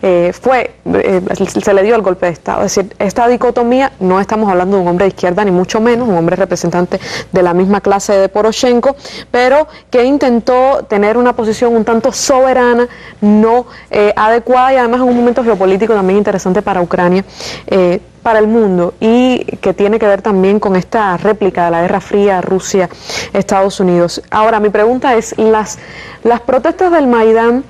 se le dio el golpe de Estado. Es decir, esta dicotomía, no estamos hablando de un hombre de izquierda, ni mucho menos, un hombre representante de la misma clase de Poroshenko, pero que intentó tener una posición un tanto soberana, no adecuada, y además en un momento geopolítico también interesante para Ucrania. para el mundo y que tiene que ver también con esta réplica de la Guerra Fría Rusia-Estados Unidos. Ahora, mi pregunta es, las protestas del Maidán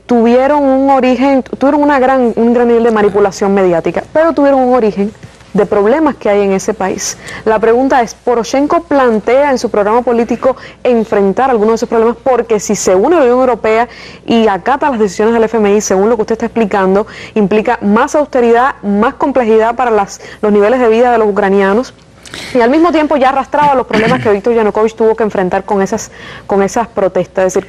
tuvieron un origen, tuvieron un gran nivel de manipulación mediática, pero tuvieron un origen de problemas que hay en ese país. La pregunta es, ¿Poroshenko plantea en su programa político enfrentar algunos de esos problemas? Porque si se une a la Unión Europea y acata las decisiones del FMI, según lo que usted está explicando, implica más austeridad, más complejidad para los niveles de vida de los ucranianos, y al mismo tiempo ya arrastraba los problemas que Víktor Yanukovych tuvo que enfrentar con esas protestas. Es decir,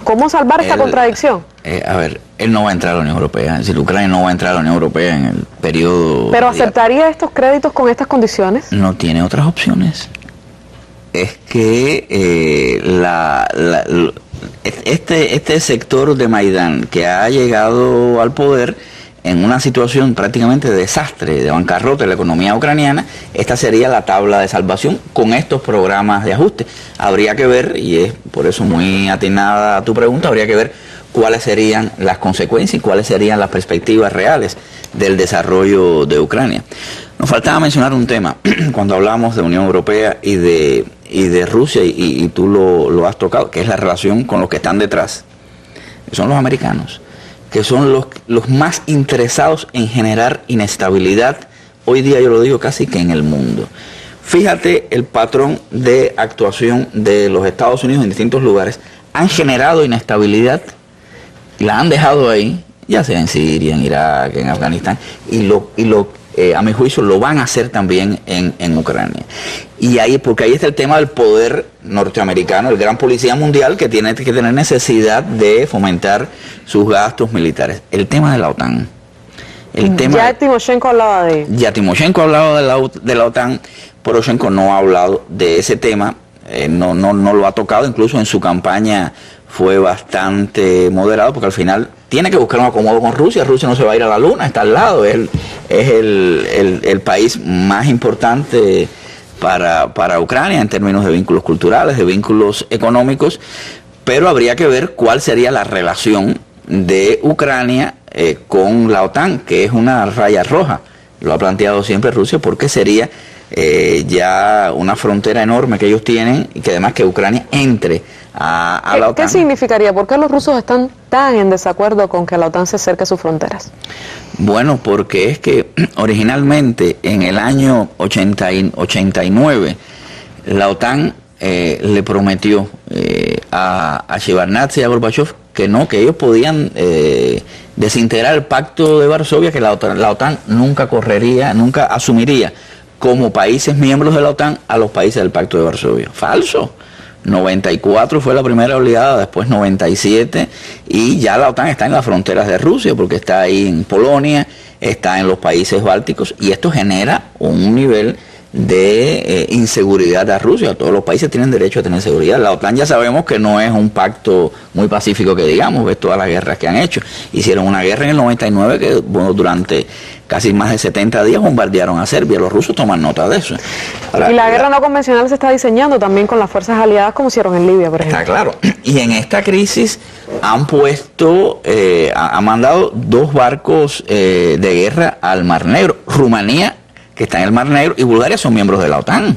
¿cómo salvar esta contradicción? A ver, él no va a entrar a la Unión Europea, es decir, Ucrania no va a entrar a la Unión Europea en el periodo... ¿Pero aceptaría estos créditos con estas condiciones? No tiene otras opciones. Es que este sector de Maidán que ha llegado al poder en una situación prácticamente de desastre, de bancarrota de la economía ucraniana, esta sería la tabla de salvación con estos programas de ajuste. Habría que ver, y es por eso muy atinada a tu pregunta, habría que ver cuáles serían las consecuencias y cuáles serían las perspectivas reales del desarrollo de Ucrania. Nos faltaba mencionar un tema cuando hablamos de Unión Europea y de Rusia, y tú lo has tocado, que es la relación con los que están detrás, que son los americanos, que son los más interesados en generar inestabilidad, hoy día yo lo digo casi que en el mundo. Fíjate el patrón de actuación de los Estados Unidos en distintos lugares, han generado inestabilidad, la han dejado ahí, ya sea en Siria, en Irak, en Afganistán, a mi juicio lo van a hacer también en Ucrania. Y ahí, porque ahí está el tema del poder norteamericano, el gran policía mundial que tiene que tener necesidad de fomentar sus gastos militares. El tema de la OTAN. Ya Timoshenko hablaba de... Ya Timoshenko ha hablado de la OTAN, Poroshenko no ha hablado de ese tema, no lo ha tocado, incluso en su campaña fue bastante moderado, porque al final tiene que buscar un acomodo con Rusia. Rusia no se va a ir a la luna, está al lado, es el país más importante para Ucrania en términos de vínculos culturales, de vínculos económicos, pero habría que ver cuál sería la relación de Ucrania con la OTAN, que es una raya roja, lo ha planteado siempre Rusia, porque sería ya una frontera enorme que ellos tienen, y que además que Ucrania entre a la OTAN. ¿Qué significaría? ¿Por qué los rusos están tan en desacuerdo con que la OTAN se acerque a sus fronteras? Bueno, porque es que originalmente en el año 89 la OTAN le prometió a Shevardnadze y a Gorbachev que ellos podían desintegrar el pacto de Varsovia, que la OTAN nunca asumiría como países miembros de la OTAN a los países del pacto de Varsovia. Falso. 94 fue la primera oleada, después 97, y ya la OTAN está en las fronteras de Rusia, porque está ahí en Polonia, está en los países bálticos, y esto genera un nivel de inseguridad a Rusia. Todos los países tienen derecho a tener seguridad. La OTAN ya sabemos que no es un pacto muy pacífico, que digamos, ves todas las guerras que han hecho. Hicieron una guerra en el 99 que durante casi más de 70 días bombardearon a Serbia. Los rusos toman nota de eso. Ahora, y la guerra no convencional se está diseñando también con las fuerzas aliadas, como hicieron en Libia, por ejemplo. Está claro. Y en esta crisis han mandado 2 barcos de guerra al Mar Negro. Rumanía, que está en el Mar Negro, y Bulgaria son miembros de la OTAN.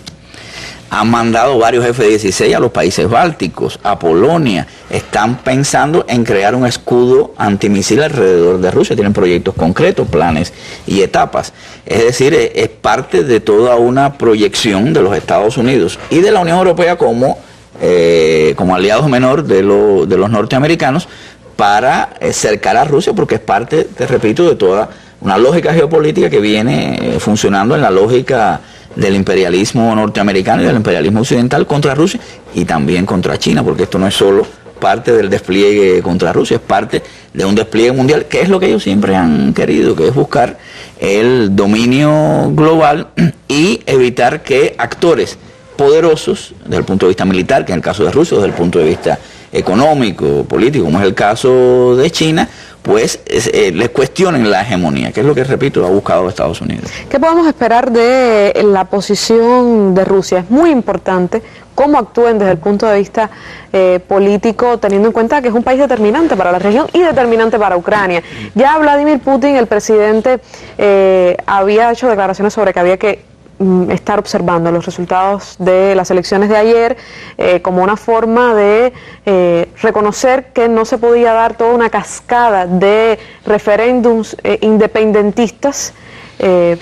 Han mandado varios F-16 a los países bálticos, a Polonia. Están pensando en crear un escudo antimisil alrededor de Rusia. Tienen proyectos concretos, planes y etapas. Es decir, es parte de toda una proyección de los Estados Unidos y de la Unión Europea como aliados menor de los norteamericanos para cercar a Rusia, porque es parte, te repito, de toda una lógica geopolítica que viene funcionando en la lógica del imperialismo norteamericano y del imperialismo occidental contra Rusia y también contra China, porque esto no es solo parte del despliegue contra Rusia, es parte de un despliegue mundial, que es lo que ellos siempre han querido, que es buscar el dominio global y evitar que actores poderosos, desde el punto de vista militar, que en el caso de Rusia, desde el punto de vista económico, político, como es el caso de China, pues les cuestionen la hegemonía, que es lo que, repito, ha buscado Estados Unidos. ¿Qué podemos esperar de la posición de Rusia? Es muy importante cómo actúen desde el punto de vista político, teniendo en cuenta que es un país determinante para la región y determinante para Ucrania. Ya Vladimir Putin, el presidente, había hecho declaraciones sobre que había que estar observando los resultados de las elecciones de ayer como una forma de reconocer que no se podía dar toda una cascada de referéndums independentistas,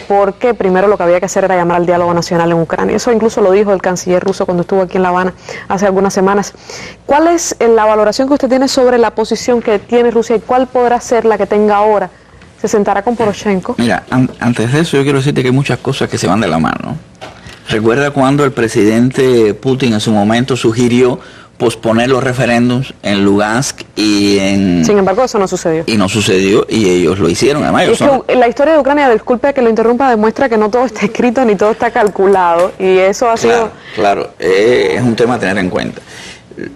porque primero lo que había que hacer era llamar al diálogo nacional en Ucrania. Eso incluso lo dijo el canciller ruso cuando estuvo aquí en La Habana hace algunas semanas. ¿Cuál es la valoración que usted tiene sobre la posición que tiene Rusia y cuál podrá ser la que tenga ahora? ¿Se sentará con Poroshenko? Mira, antes de eso yo quiero decirte que hay muchas cosas que se van de la mano. Recuerda cuando el presidente Putin en su momento sugirió posponer los referéndums en Lugansk y en... Sin embargo, eso no sucedió. Y no sucedió, y ellos lo hicieron. Además, es que la historia de Ucrania, disculpe que lo interrumpa, demuestra que no todo está escrito ni todo está calculado, y eso ha sido... Claro, es un tema a tener en cuenta.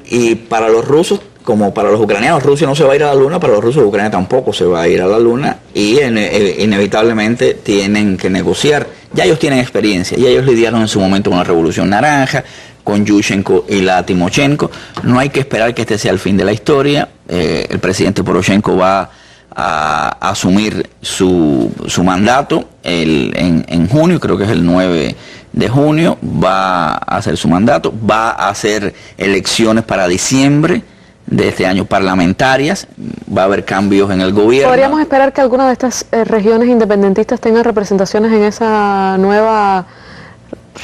Y para los rusos, como para los ucranianos, Rusia no se va a ir a la luna, para los rusos Ucrania tampoco se va a ir a la luna, y inevitablemente tienen que negociar. Ya ellos tienen experiencia, ya ellos lidiaron en su momento con la Revolución Naranja, con Yushchenko y la Timoshenko. No hay que esperar que este sea el fin de la historia. El presidente Poroshenko va a asumir su mandato en junio, creo que es el 9 de junio, va a hacer su mandato, va a hacer elecciones para diciembre de este año parlamentarias, va a haber cambios en el gobierno. ¿Podríamos esperar que alguna de estas regiones independentistas tengan representaciones en esa nueva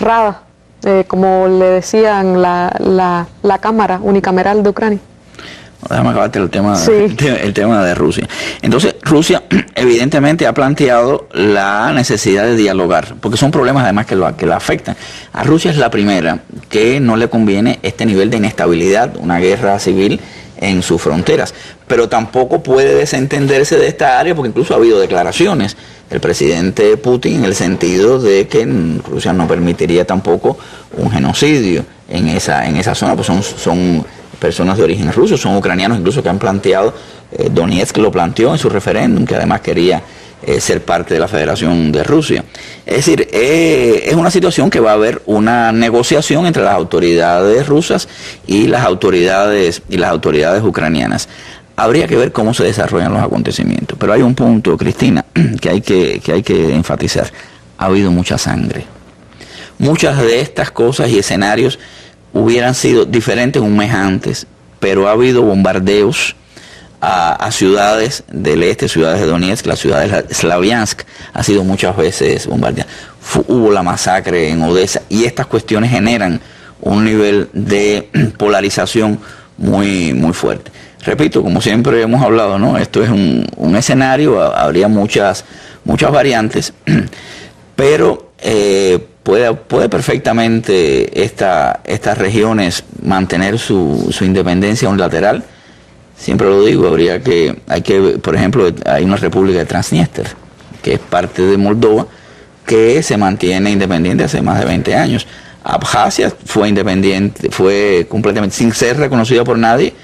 Rada, como le decían, la Cámara Unicameral de Ucrania? Déjame acabarte el tema de Rusia. Entonces, Rusia evidentemente ha planteado la necesidad de dialogar, porque son problemas además que la afectan. A Rusia es la primera que no le conviene este nivel de inestabilidad, una guerra civil en sus fronteras, pero tampoco puede desentenderse de esta área, porque incluso ha habido declaraciones del presidente Putin en el sentido de que Rusia no permitiría tampoco un genocidio en esa zona, pues son personas de origen ruso, son ucranianos incluso que han planteado, Donetsk lo planteó en su referéndum, que además quería ser parte de la Federación de Rusia. Es decir, es una situación que va a haber una negociación entre las autoridades rusas y las autoridades ucranianas. Habría que ver cómo se desarrollan los acontecimientos. Pero hay un punto, Cristina, que hay que enfatizar. Ha habido mucha sangre. Muchas de estas cosas y escenarios hubieran sido diferentes un mes antes, pero ha habido bombardeos a ciudades del este, ciudades de Donetsk, la ciudad de Slaviansk ha sido muchas veces bombardeada. Hubo la masacre en Odessa, y estas cuestiones generan un nivel de polarización muy, muy fuerte. Repito, como siempre hemos hablado, ¿no? Esto es un escenario, habría muchas variantes, pero puede perfectamente estas regiones mantener su independencia unilateral. Siempre lo digo, por ejemplo, hay una república de Transnistria, que es parte de Moldova, que se mantiene independiente hace más de 20 años. Abjasia fue independiente, fue completamente sin ser reconocida por nadie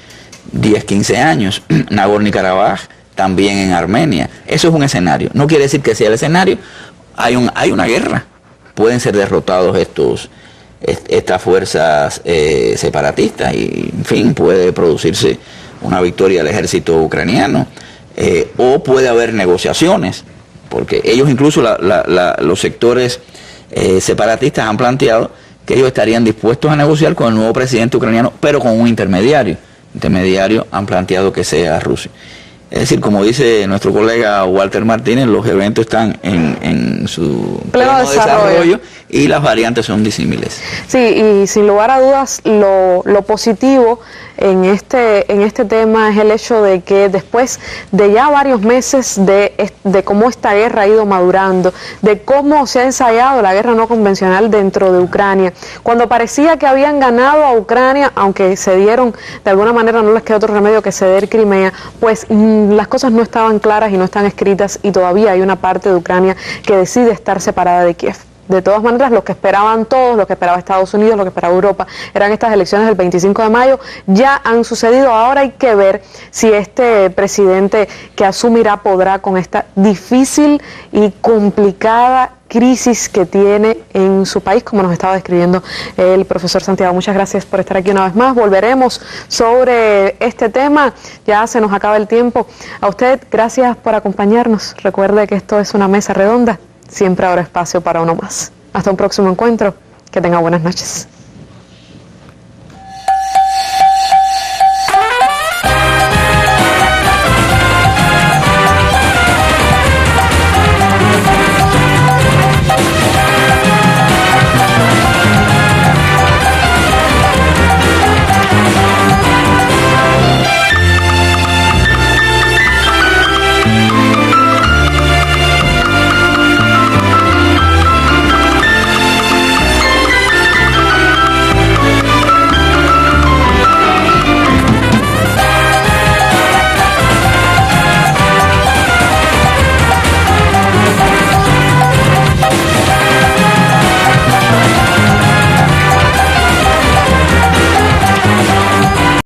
10, 15 años. Nagorno-Karabaj también en Armenia. Eso es un escenario. No quiere decir que sea el escenario. Hay una guerra. Pueden ser derrotados estas fuerzas separatistas y, en fin, puede producirse una victoria del ejército ucraniano, o puede haber negociaciones, porque ellos incluso los sectores separatistas han planteado que ellos estarían dispuestos a negociar con el nuevo presidente ucraniano, pero con un intermediario. Han planteado que sea Rusia. Es decir, como dice nuestro colega Walter Martínez, los eventos están en su pleno desarrollo y las variantes son disímiles. Sí, y sin lugar a dudas, lo positivo en este tema es el hecho de que después de ya varios meses de cómo esta guerra ha ido madurando, de cómo se ha ensayado la guerra no convencional dentro de Ucrania, cuando parecía que habían ganado a Ucrania, aunque cedieron, de alguna manera no les quedó otro remedio que ceder Crimea, pues las cosas no estaban claras y no están escritas, y todavía hay una parte de Ucrania que decide estar separada de Kiev. de todas maneras lo que esperaban todos, lo que esperaba Estados Unidos, lo que esperaba Europa, eran estas elecciones del 25 de mayo, ya han sucedido. Ahora hay que ver si este presidente que asumirá podrá con esta difícil y complicada crisis que tiene en su país, como nos estaba describiendo el profesor Santiago. Muchas gracias por estar aquí una vez más. Volveremos sobre este tema. Ya se nos acaba el tiempo. A usted, gracias por acompañarnos. Recuerde que esto es una mesa redonda. Siempre habrá espacio para uno más. Hasta un próximo encuentro. Que tenga buenas noches.